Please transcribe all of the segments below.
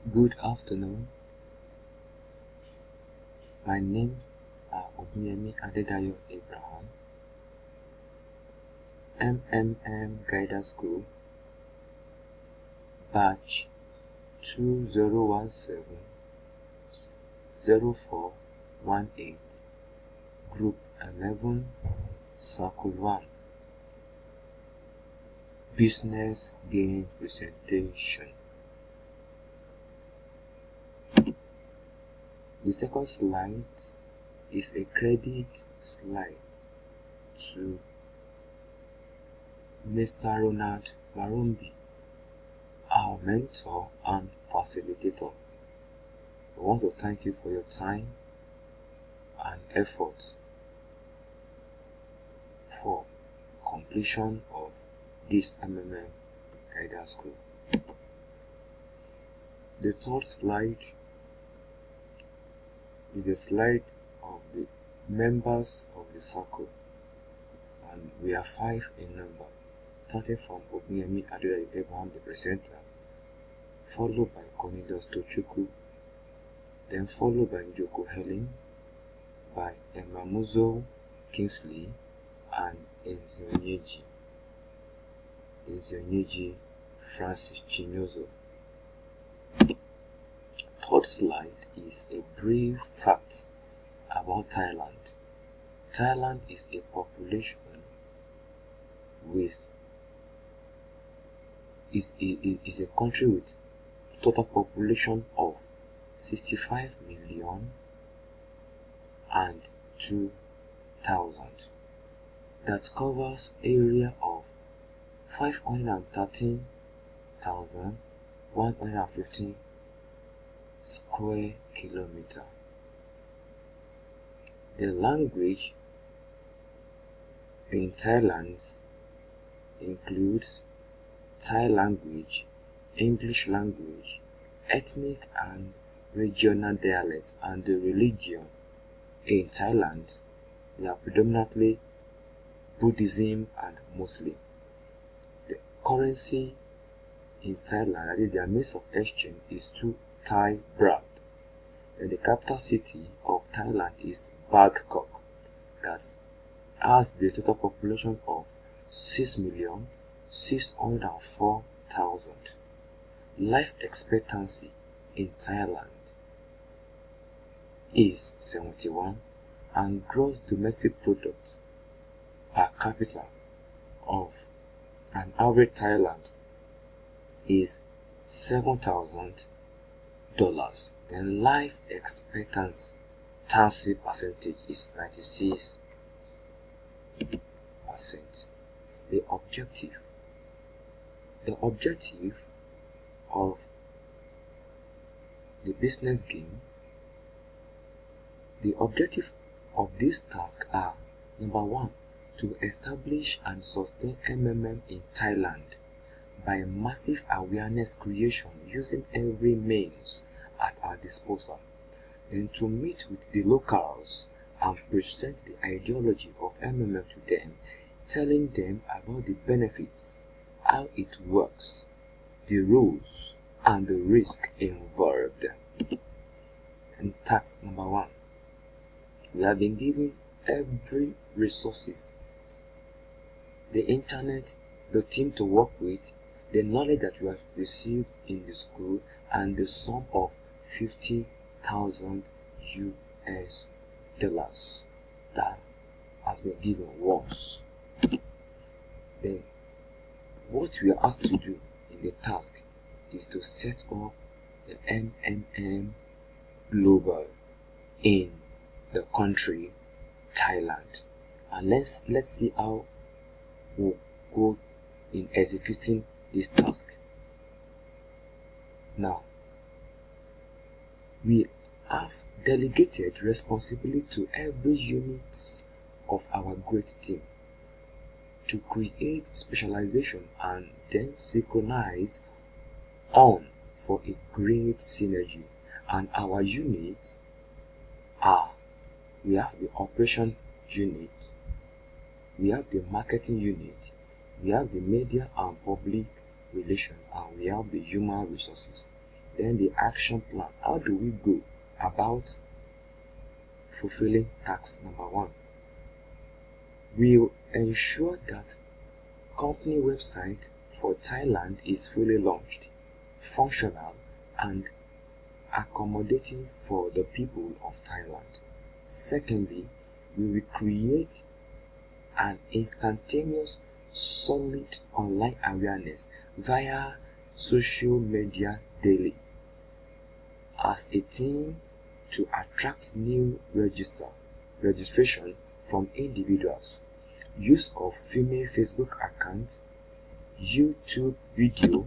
Good afternoon. My name is Mr. Abraham, MMM Guidance School, batch 2017-0418, group 11, circle 1, business gain presentation. The second slide is a credit slide to Mr. Ronald Marumbi, our mentor and facilitator. I want to thank you for your time and effort for completion of this MMM Guidance School. The third slide is a slide of the members of the circle, and we are 5 in number, starting from Mr. Abraham, the presenter, followed by Cornelius Tochukwu, then followed by Njoko Helen, by Emamuzo Kingsley, and Ezionyeji Francis Chinyozo. Third slide is a brief fact about Thailand. Thailand is a population is a country with total population of 65 million and 2,000. That covers area of 513,115 square kilometer. The language in Thailand includes Thai language, English language, ethnic and regional dialects, and the religion in Thailand, they are predominantly Buddhism and Muslim. The currency in Thailand, that is their means of exchange, is 2 Thai baht. And the capital city of Thailand is Bangkok, that has the total population of 6,604,000. Life expectancy in Thailand is 71, and gross domestic product per capita of an average Thailand is $7,000. Then life expectancy percentage is 96%. The objective of the business game, the objective of this task are: number 1, to establish and sustain MMM in Thailand by massive awareness creation using every means at our disposal. Then to meet with the locals and present the ideology of MMM to them, telling them about the benefits, how it works, the rules, and the risk involved. And task number 1, we have been given every resources, the internet, the team to work with, the knowledge that we have received in the school, and the sum of $50,000 that has been given once. Then what we are asked to do in the task is to set up the MMM Global in the country Thailand, and let's see how we'll go in executing this task. Now, we have delegated responsibility to every unit of our great team to create specialization and then synchronized on for a great synergy. And our units are: we have the operation unit, we have the marketing unit, we have the media and public relations, and we have the human resources. Then the action plan. How do we go about fulfilling task number 1? We'll ensure that company website for Thailand is fully launched, functional, and accommodating for the people of Thailand. Secondly, we will create an instantaneous, solid online awareness via social media daily as a team to attract new registration from individuals. Use of female Facebook accounts, YouTube video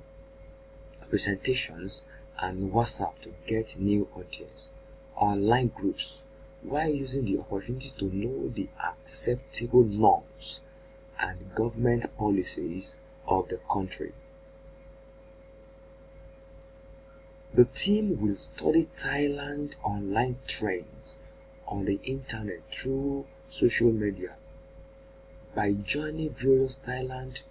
presentations, and WhatsApp to get new audience. Online groups, while using the opportunity to know the acceptable norms and government policies of the country. The team will study Thailand online trends on the internet through social media by joining various Thailand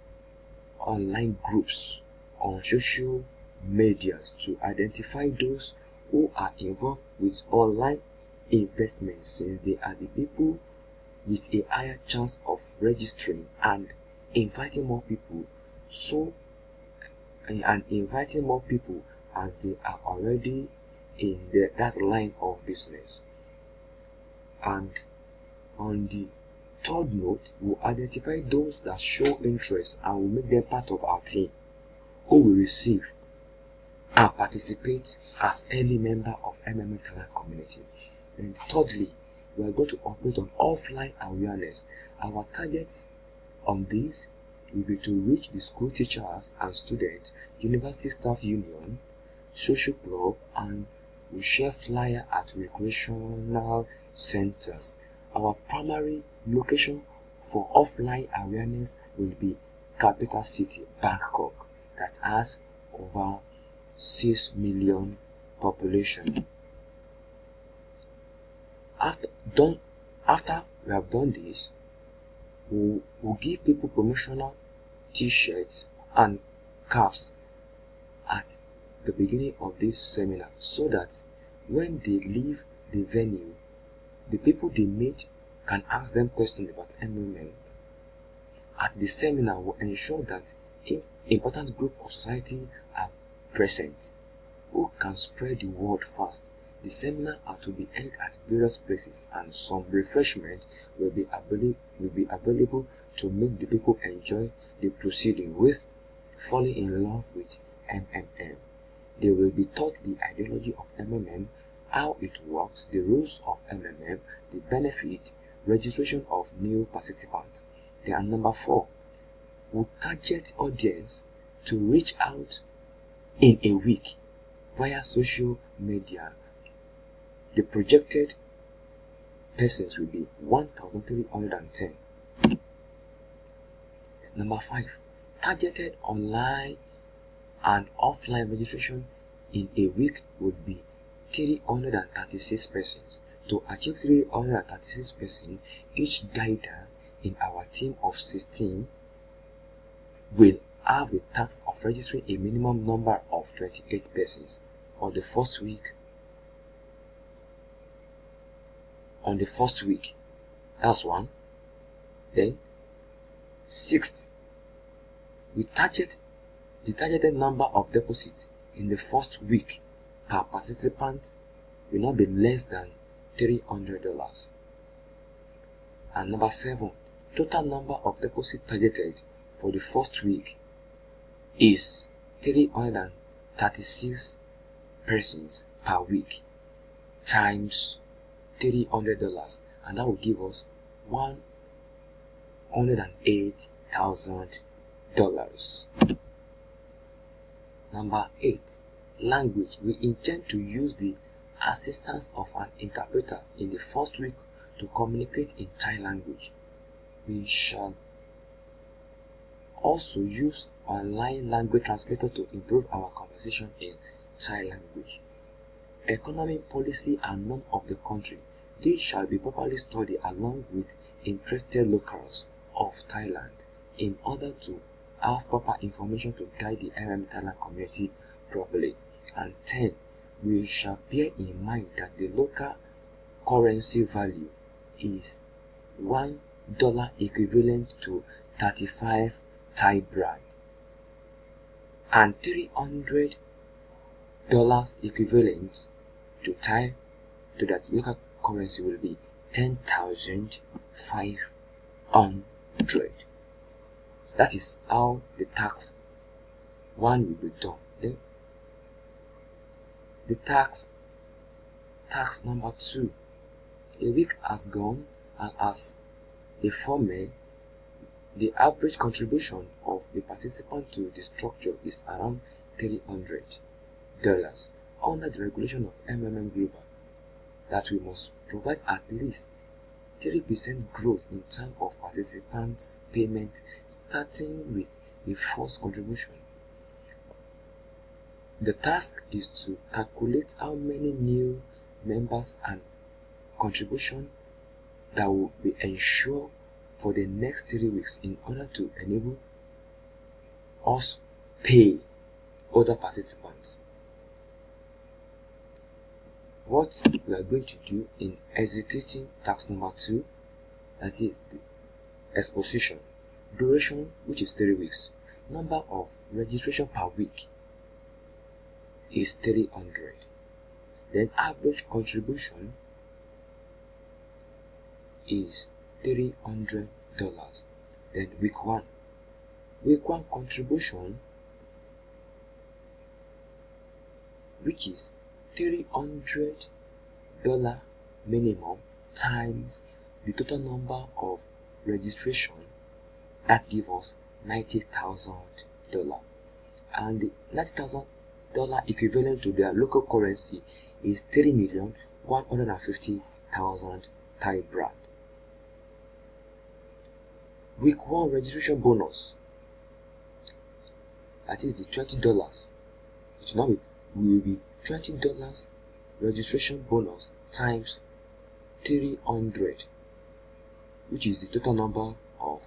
online groups on social medias to identify those who are involved with online investments, since they are the people with a higher chance of registering and inviting more people as they are already in that line of business. And on the third note, we'll identify those that show interest and will make them part of our team, who will receive and participate as early member of MMM Thailand community. And thirdly, we are going to operate on offline awareness. Our targets on this will be to reach the school teachers and students, university staff union, social club, and we share flyer at recreational centers. Our primary location for offline awareness will be capital city Bangkok, that has over 6 million population. After we have done this, we'll give people promotional t-shirts and caps at the beginning of this seminar, so that when they leave the venue, the people they meet can ask them questions about MMM. At the seminar, will ensure that important group of society are present who can spread the word fast. The seminar are to be held at various places, and some refreshment will be available to make the people enjoy the proceeding with falling in love with MMM. They will be taught the ideology of MMM, how it works, the rules of MMM, the benefit, registration of new participants. Then number 4, we target audience to reach out in a week via social media. The projected persons will be 1,310. Number 5, targeted online and offline registration in a week would be 336 persons. To achieve 336 persons, each guider in our team of 16 will have the task of registering a minimum number of 28 persons on the first week. That's one. Then 6th, we target the targeted number of deposits in the first week per participant will not be less than $300. And number 7, total number of deposits targeted for the first week is 336 persons per week times $300, and that will give us $108,000. Number 8, language. We intend to use the assistance of an interpreter in the first week to communicate in Thai language. We shall also use online language translator to improve our conversation in Thai language. Economic policy and norm of the country. These shall be properly studied along with interested locals of Thailand in order to have proper information to guide the MMM Thailand community properly. And 10, we shall bear in mind that the local currency value is $1 equivalent to 35 Thai baht, and $300 equivalent to that local currency will be 10,500. That is how the tax one will be done. Then the tax number 2. A week has gone, and as a former, the average contribution of a participant to the structure is around $300 under the regulation of Global, that we must provide at least 3% growth in terms of participants' payment, starting with the first contribution. The task is to calculate how many new members and contribution that will be ensured for the next 3 weeks in order to enable us pay other participants. What we are going to do in executing task number 2, that is the exposition. Duration, which is 3 weeks. Number of registration per week is 300. Then average contribution is $300. Then week 1 contribution, which is $300 minimum times the total number of registration, that gives us $90,000, and the $90,000 equivalent to their local currency is 3,150,000 Thai baht. Week 1 registration bonus, that is the $20. It will be $20 registration bonus times 300, which is the total number of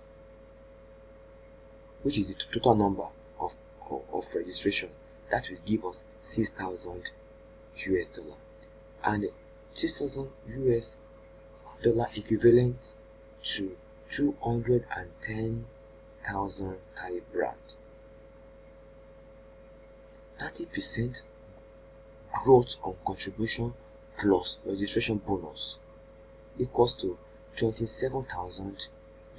registration. That will give us $6,000, and $6,000 equivalent to 210,000 Thai baht. 30% growth on contribution plus registration bonus equals to $27,000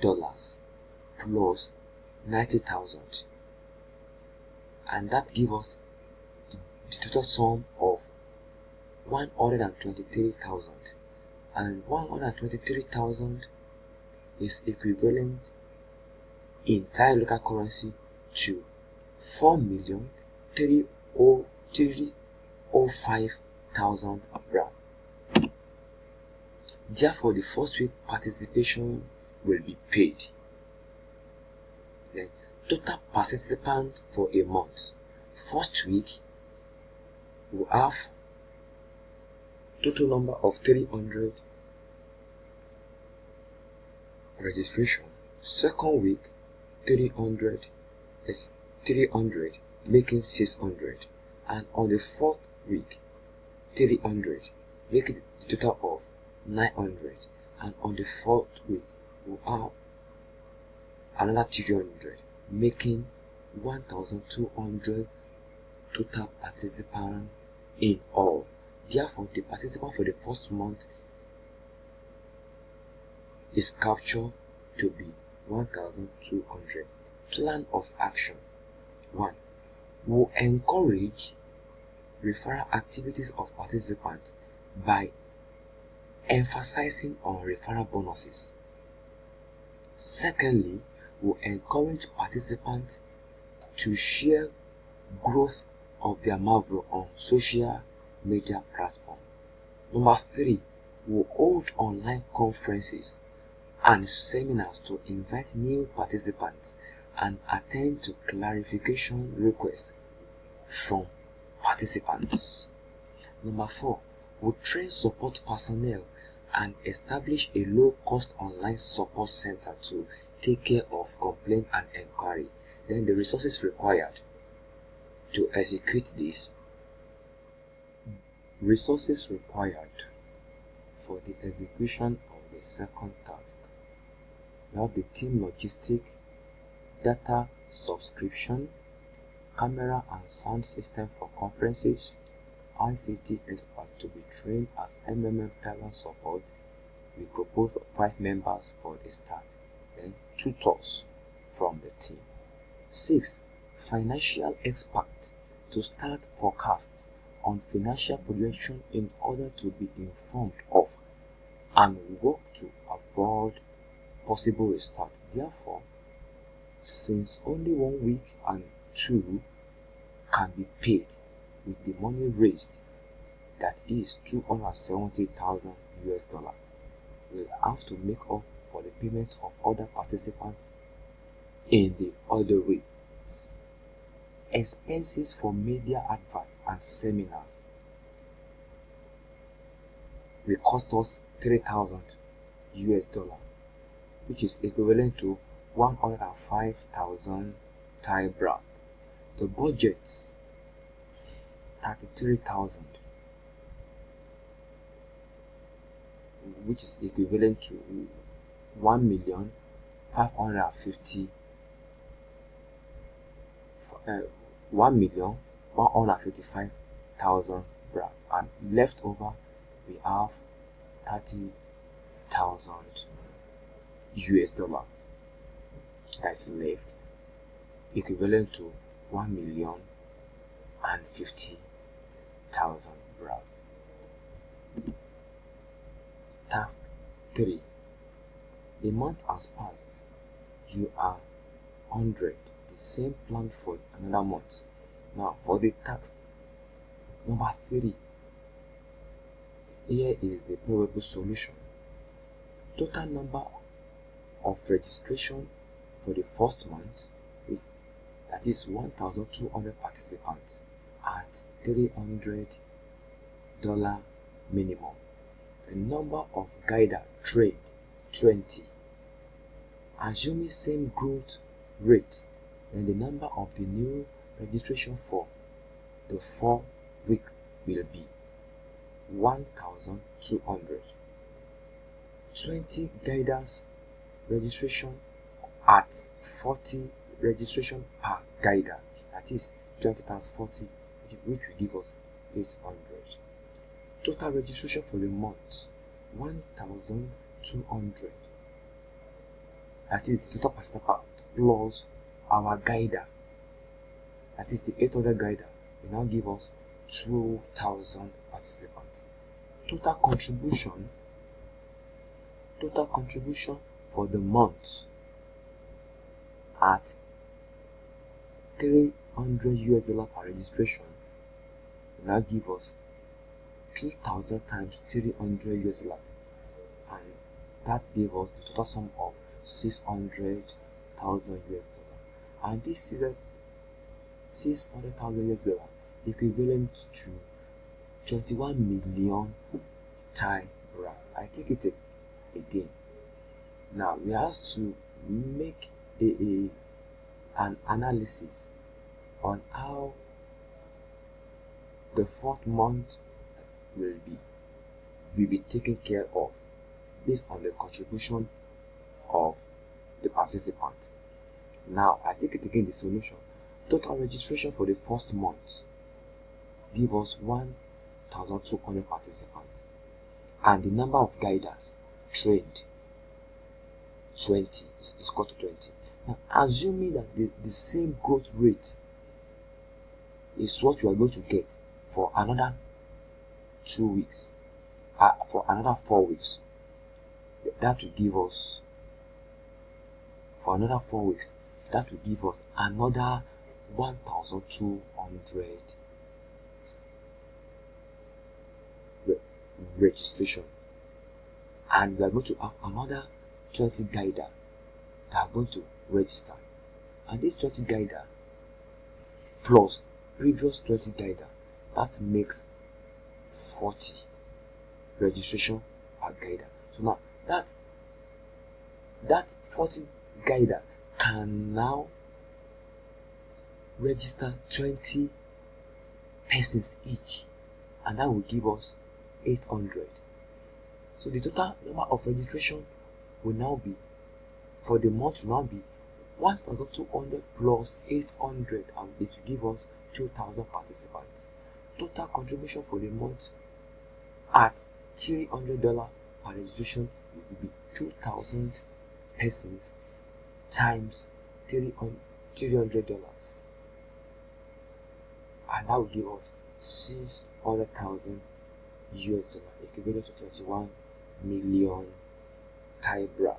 plus 90,000, and that gives us the total sum of 123,000, and 123,000 is equivalent in Thai local currency to 4,305,000 baht. Therefore, the first week participation will be paid. Then total participant for a month. First week we have total number of 300 registration. Second week 300 is 300, making 600, and on the fourth week 300, making the total of 900, and on the fourth week we have another 300, making 1,200 total participants in all. Therefore, the participant for the first month is captured to be 1,200. Plan of action. 1. We encourage referral activities of participants by emphasizing on referral bonuses. Secondly, we encourage participants to share growth of their marvel on social media platforms. Number 3, we hold online conferences and seminars to invite new participants and attend to clarification requests from participants. Number 4, we train support personnel and establish a low-cost online support center to take care of complaint and inquiry. Then the resources required to execute this Resources required for the execution of the second task. We have the team logistic, data subscription, camera and sound system for conferences, ICT expert to be trained as MMM talent support. We propose 5 members for the start, then tutors from the team. 6. Financial expert to start forecasts on financial projection in order to be informed of and work to avoid possible restart. Therefore, since only 1 week and 2 can be paid with the money raised, that is $270,000 US, will have to make up for the payment of other participants in the other way. Expenses for media adverts and seminars will cost us $3,000 US, which is equivalent to 105,000 Thai baht. The budget's 33,000, which is equivalent to 1,155,000 baht, and left over we have 30,000 US that's left, equivalent to 1,050,000 baht. Task 3. A month has passed. You are 100. The same plan for another month. Now for the task number 3, here is the probable solution. Total number of registration for the first month, that is 1,200 participants at $300 minimum. The number of guider trained 20. Assuming same growth rate, then the number of the new registration for the 4 week will be 1,200. 20 guiders registration at 40 registration per guider, that is 20 times 40, which will give us 800. Total registration for the month 1,200, that is the total participant plus our guider, that is the 800 guider, will now give us 2,000 participants. Total contribution for the month at $300 US per registration will now give us 2,000 times 300 US, and that gave us the total sum of 600,000 US, and this is a 600,000 US equivalent to 21 million Thai baht. I take it again. Now we have to make an analysis on how the 4th month will be taken care of based on the contribution of the participant. Now I take it again, the solution. Total registration for the first month give us 1,200 participants, and the number of guiders trained 20 is equal to 20. Now assuming that the same growth rate is what we are going to get for another 2 weeks, for another 4 weeks, that will give us, for another 4 weeks, that will give us another 1,200 registration, and we are going to have another 20 guider that are going to register, and this 20 guider plus previous 20 guider, that makes 40 registration per guider. So now that 40 guider can now register 20 persons each, and that will give us 800. So the total number of registration will now be, for the month, will now be 1,200 plus 800, and it will give us 2,000 participants. Total contribution for the month at $300 per registration will be 2,000 persons times $300, and that will give us 600,000 US dollar, equivalent to 21 million Thai baht.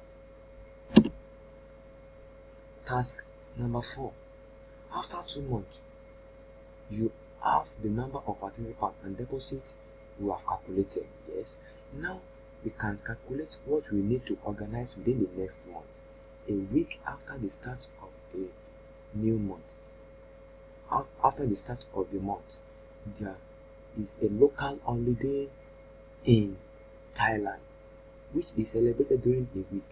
Task number 4. After 2 months, you have the number of participants and deposits we have calculated. Yes. Now we can calculate what we need to organize within the next month. A week after the start of a new month. After the start of the month, there is a local holiday in Thailand, which is celebrated during a week,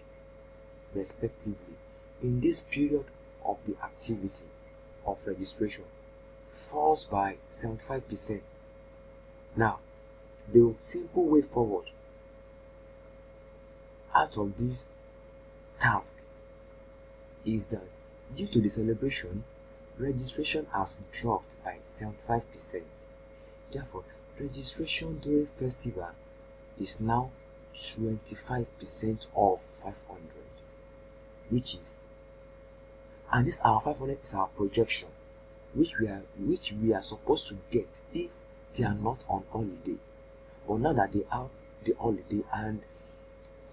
respectively. In this period of the activity of registration falls by 75%. Now, the simple way forward out of this task is that due to the celebration, registration has dropped by 75%. Therefore, registration during festival is now 25% of 500, which is, and this our 500 is our projection, which we are supposed to get if they are not on holiday. But now that they are the holiday and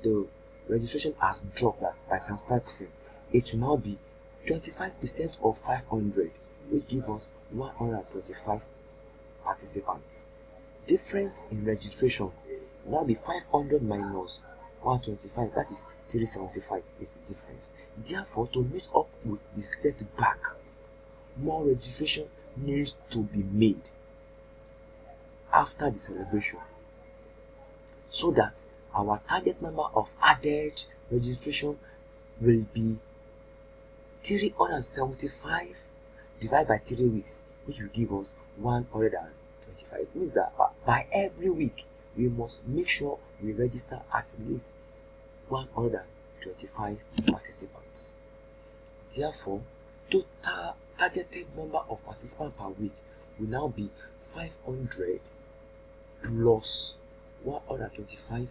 the registration has dropped by 75%, it will now be 25% of 500, which gives us 125 participants. Difference in registration will now be 500 minus 125, that is 375 is the difference. Therefore, to meet up with the setback, more registration needs to be made after the celebration, so that our target number of added registration will be 375 divided by 3 weeks, which will give us 125. It means that by every week we must make sure we register at least 125 participants. Therefore, total targeted number of participants per week will now be 500 plus 125,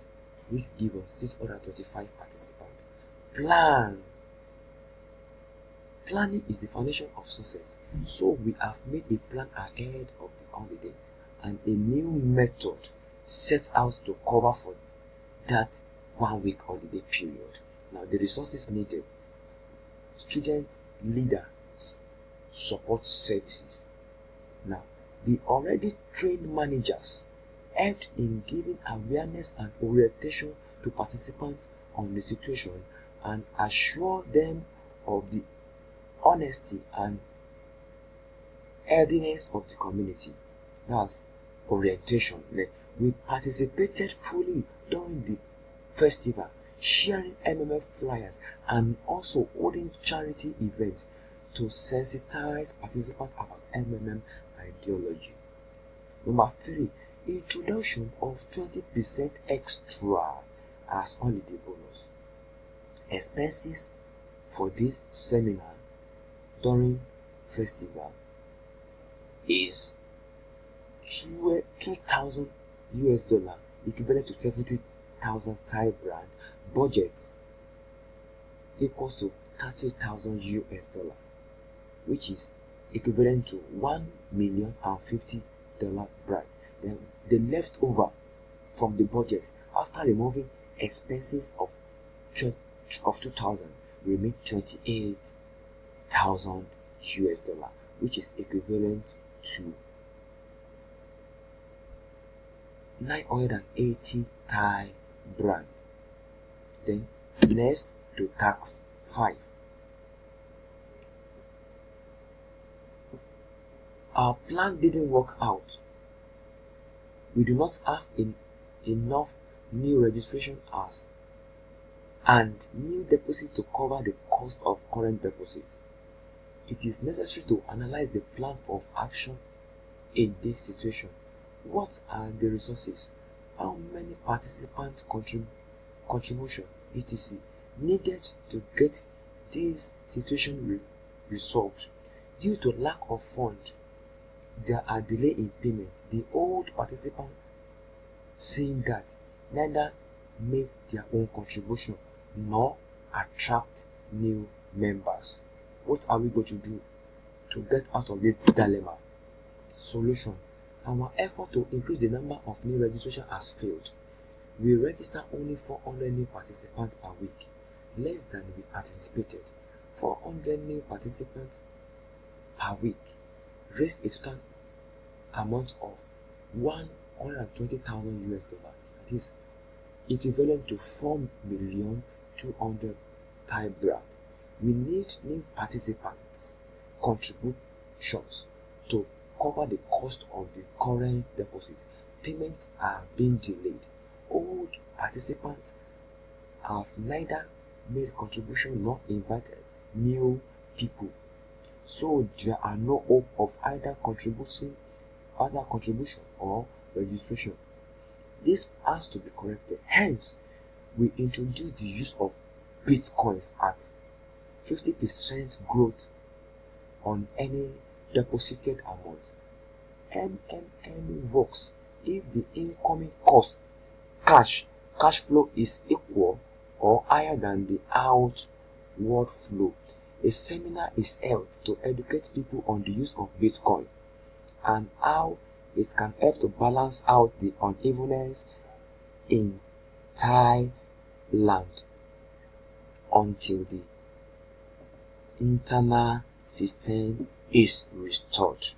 which will give us 625 participants. Planning is the foundation of success. So we have made a plan ahead of the holiday, and a new method set out to cover for that 1 week holiday period. Now, the resources needed: student leaders, support services. Now, the already trained managers helped in giving awareness and orientation to participants on the situation and assure them of the honesty and healthiness of the community. That's orientation. We participated fully during the festival, sharing MMF flyers and also holding charity events to sensitize participants about MMM ideology. Number 3, introduction of 20% extra as holiday bonus. Expenses for this seminar during festival is 2,000 US dollar, equivalent to 70,000 Thai baht. Budget equals to 30,000 US dollar, which is equivalent to $1,050 baht. Then the leftover from the budget after removing expenses of 2,000 remain 28,000 US dollar, which is equivalent to 980 Thai baht. Then next to tax 5. Our plan didn't work out. We do not have enough new registration hours and new deposit to cover the cost of current deposit. It is necessary to analyze the plan of action in this situation What are the resources? How many participants contribution etc. needed to get this situation resolved? Due to lack of funds, there are delay in payment. The old participants saying that neither make their own contribution nor attract new members. What are we going to do to get out of this dilemma? Solution: our effort to increase the number of new registration has failed. We register only 400 new participants per week, less than we anticipated. 400 new participants per week raised a total amount of $120,000, that is equivalent to 4,200,000 Thai baht. We need new participants' contributions to cover the cost of the current deposits. Payments are being delayed. Old participants have neither made contribution nor invited new people, so there are no hope of either contribution or registration. This has to be corrected. Hence, we introduce the use of bitcoins at 50% growth on any deposited amount. MMM works if the incoming cash flow is equal or higher than the outward flow. A seminar is held to educate people on the use of Bitcoin and how it can help to balance out the unevenness in Thailand until the internal system is restored.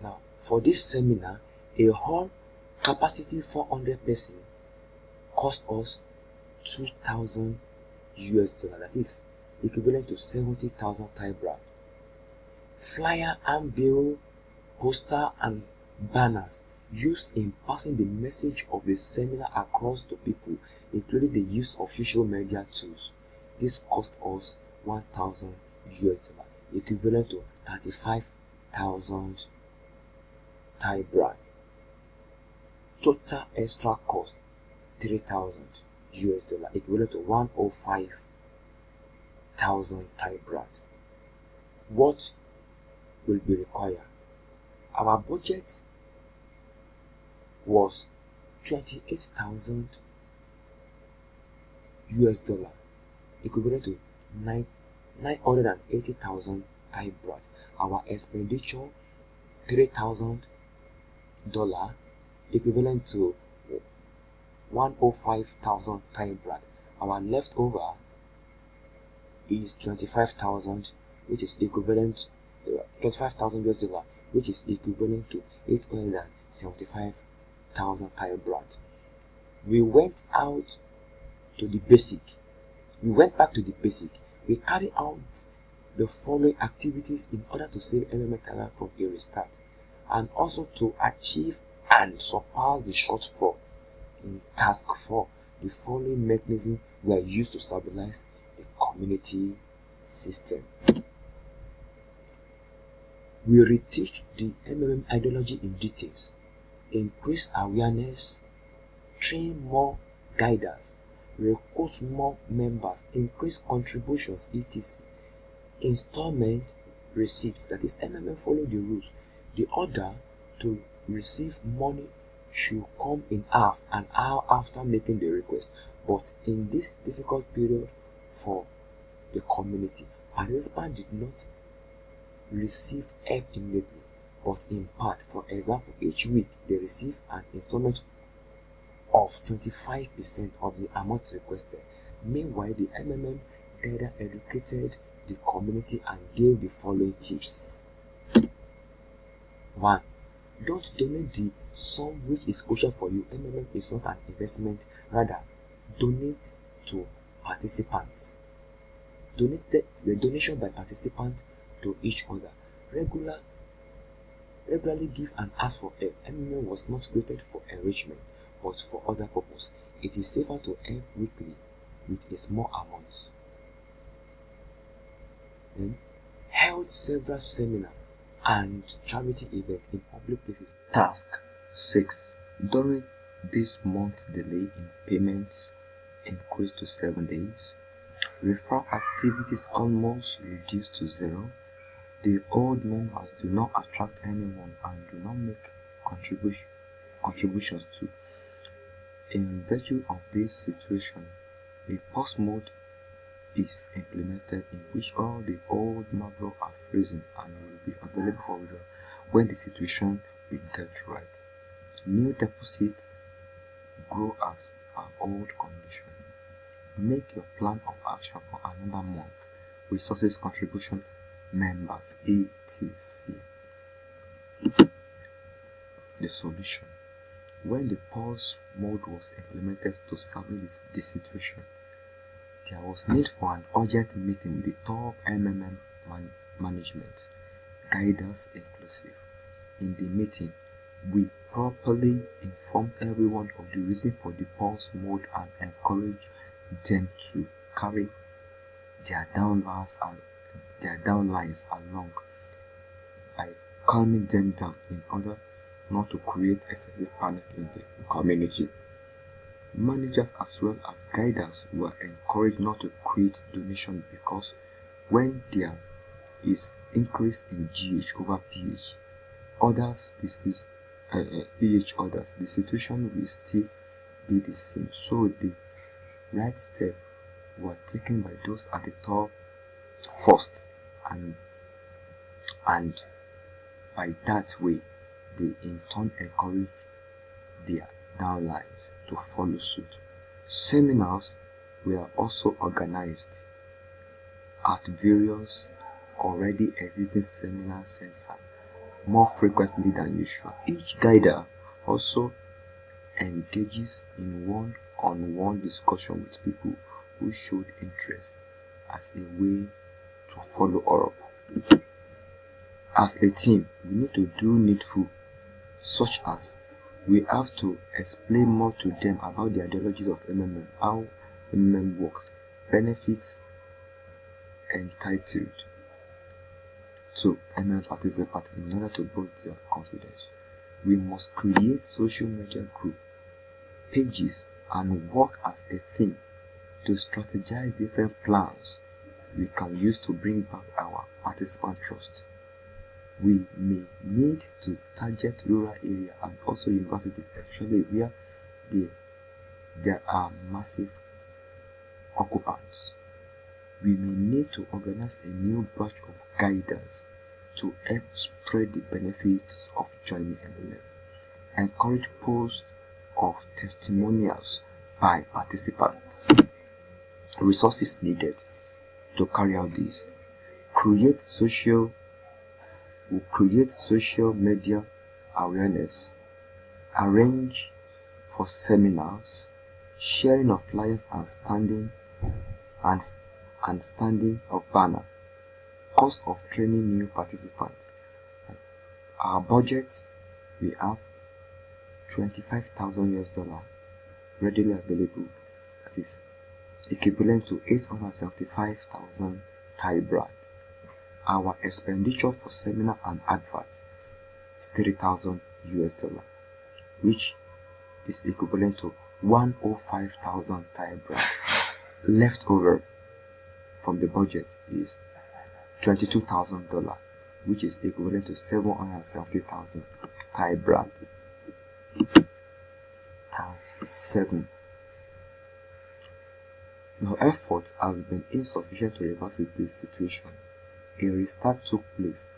Now, for this seminar, a hall capacity 400 person cost us $2,000, that is equivalent to 70,000 Thai baht. Flyer, handbill, poster and banners used in passing the message of the seminar across to people, including the use of social media tools. This cost us $1,000, equivalent to 35,000 Thai baht. Total extra cost $3,000, equivalent to 105,000 Thai baht. What will be required? Our budget was $28,000, equivalent to 980,000 Thai baht. Our expenditure $3,000, equivalent to 105,000 Thai baht. Our leftover is 25,000, which is equivalent to $25,000, which is equivalent to 875,000 Thai baht. We went back to the basic. We carried out the following activities in order to save MMM Thailand from a restart, and also to achieve and surpass the shortfall in task 4. The following mechanisms were used to stabilize the community system. We reteach the MMM ideology in details, increase awareness, train more guiders, recruit more members, increase contributions, etc. Installment receipts, that is MMM follow the rules. The order to receive money should come in half an hour after making the request. But in this difficult period for the community, participants did not receive help immediately, but in part. For example, each week they receive an installment of 25% of the amount requested. Meanwhile, the MMM guider educated the community and gave the following tips. 1. Don't donate the sum which is crucial for you. MMM is not an investment, rather donate to participants. Donate the donation by participants to each other. Regularly give and ask for help. MMM was not created for enrichment, but for other purpose. It is safer to help weekly with a small amount. Then, held several seminars and charity events in public places. Task 6. During this month's delay in payments increased to 7 days, referral activities almost reduced to zero. The old members do not attract anyone and do not make contributions to. In virtue of this situation, a pause mode is implemented in which all the old Marvel are frozen and will be available for withdrawal when the situation will get right. New deposits grow as per old condition. Make your plan of action for another month. Resources contribution members etc. The solution. When the pause mode was implemented to salvage the situation, there was need for an urgent meeting with the top MMM management, guidance inclusive. In the meeting, we properly informed everyone of the reason for the pause mode and encouraged them to carry their downlines along by calming them down in order not to create excessive panic in the community. Managers as well as guiders were encouraged not to quit donation because when there is increase in GH over PH others, the situation will still be the same. So the right step were taken by those at the top first, and by that way they in turn encourage their downlines to follow suit. Seminars were also organized at various already existing seminar centers more frequently than usual. Each guider also engages in one-on-one discussion with people who showed interest as a way to follow up. As a team, we need to do needful, such as we have to explain more to them about the ideologies of MMM, how MMM works, benefits entitled to MMM participants in order to boost their confidence. We must create social media group pages and work as a team to strategize different plans we can use to bring back our participant trust. We may need to target rural areas and also universities, especially where there are massive occupants. We may need to organize a new batch of guiders to help spread the benefits of joining MLM. Encourage posts of testimonials by participants. Resources needed to carry out this. Create social media awareness, arrange for seminars, sharing of flyers and standing of banner, cost of training new participants. Our budget, we have 25,000 US dollar readily available, that is equivalent to 875,000 Thai baht. Our expenditure for seminar and advert is 30,000 US dollar, which is equivalent to 105,000 Thai baht. Left over from the budget is $22,000, which is equivalent to 770,000 Thai baht. Task 7. Your effort has been insufficient to reverse this situation. A restart took place.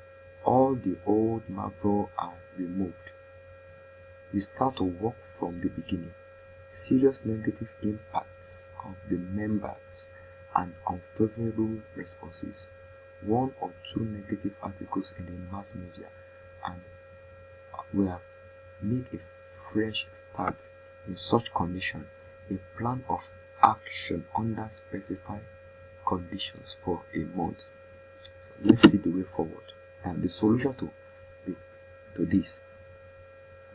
All the old Marvel are removed. We start to work from the beginning. Serious negative impacts of the members and unfavorable responses. 1 or 2 negative articles in the mass media, and we have made a fresh start. In such condition, a plan of action under specified conditions for a month. So let's see the way forward. And the solution to this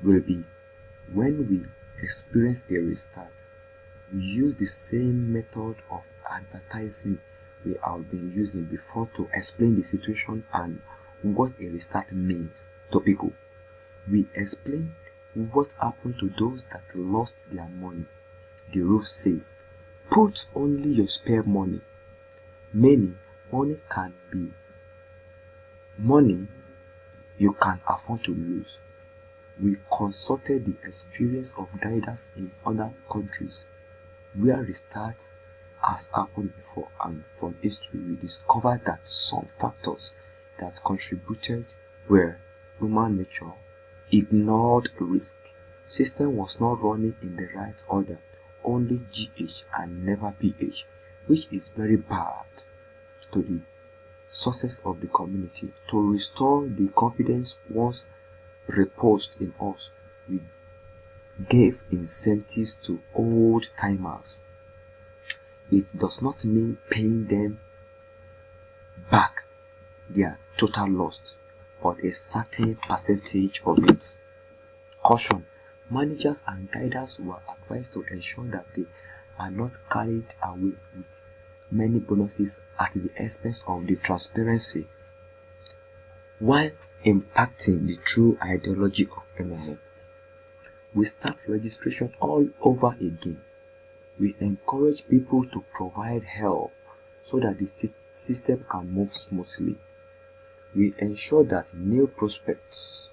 will be, when we experience a restart, we use the same method of advertising we have been using before to explain the situation and what a restart means to people. We explain what happened to those that lost their money. The rule says, put only your spare money. Money can be money you can afford to lose. We consulted the experience of guiders in other countries where restart has happened before, and from history we discovered that some factors that contributed were human nature, ignored risk, system was not running in the right order, only GH and never PH, which is very bad to the success of the community. To restore the confidence once reposed in us, we gave incentives to old timers. It does not mean paying them back their total loss, but a certain percentage of it. Caution: managers and guiders were advised to ensure that they are not carried away with many bonuses at the expense of the transparency, while impacting the true ideology of MMM. We start registration all over again. We encourage people to provide help so that the system can move smoothly. We ensure that new prospects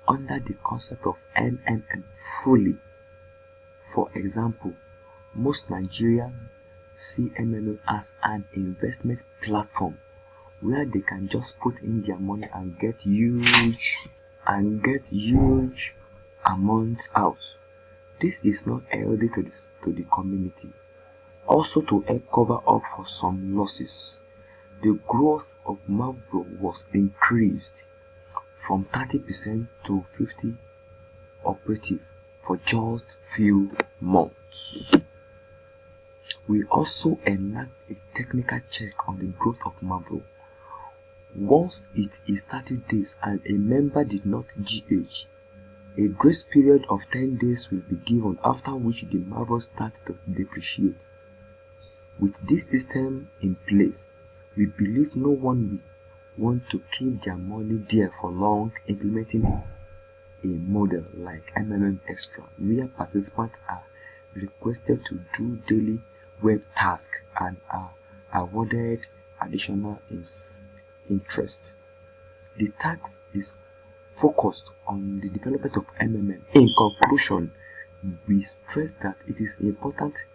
under the concept of MMM fully. For example, most Nigerians see MMM as an investment platform where they can just put in their money and get huge amounts out. This is not healthy to the community. Also, to help cover up for some losses, the growth of Marvel was increased from 30% to 50% operative for just few months. We also enact a technical check on the growth of Marvel. Once it is 30 days and a member did not GH, a grace period of 10 days will be given, after which the Marvel starts to depreciate. With this system in place, we believe no one will want to keep their money there for long. Implementing a model like MMM Extra, where participants are requested to do daily web tasks and are awarded additional interest. The task is focused on the development of MMM. In conclusion, we stress that it is important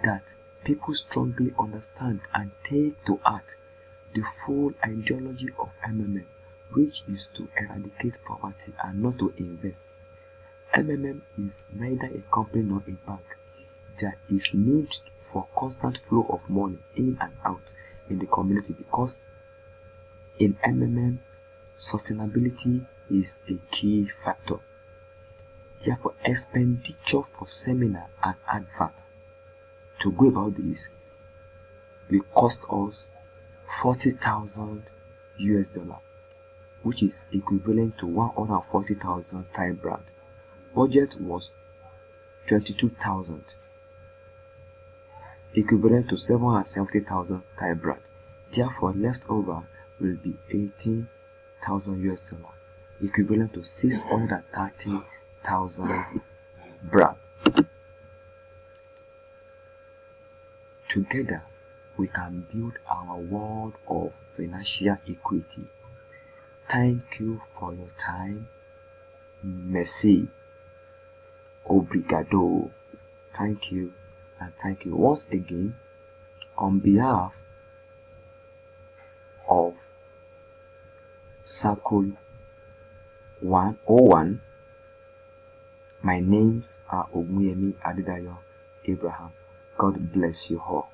that people strongly understand and take to heart the full ideology of MMM, which is to eradicate poverty and not to invest. MMM is neither a company nor a bank. There is need for constant flow of money in and out in the community, because in MMM, sustainability is a key factor. Therefore, expenditure for seminar and advert to go about this will cost us $40,000, which is equivalent to 140,000 Thai brand. Budget was 22,000, equivalent to 770,000 Thai brand. Therefore, leftover will be $18,000, equivalent to 630,000 brand. Together, we can build our world of financial equity. Thank you for your time. Merci. Obrigado. Thank you, and thank you once again on behalf of Circle 101. My names are Mr.Abraham. God bless you all.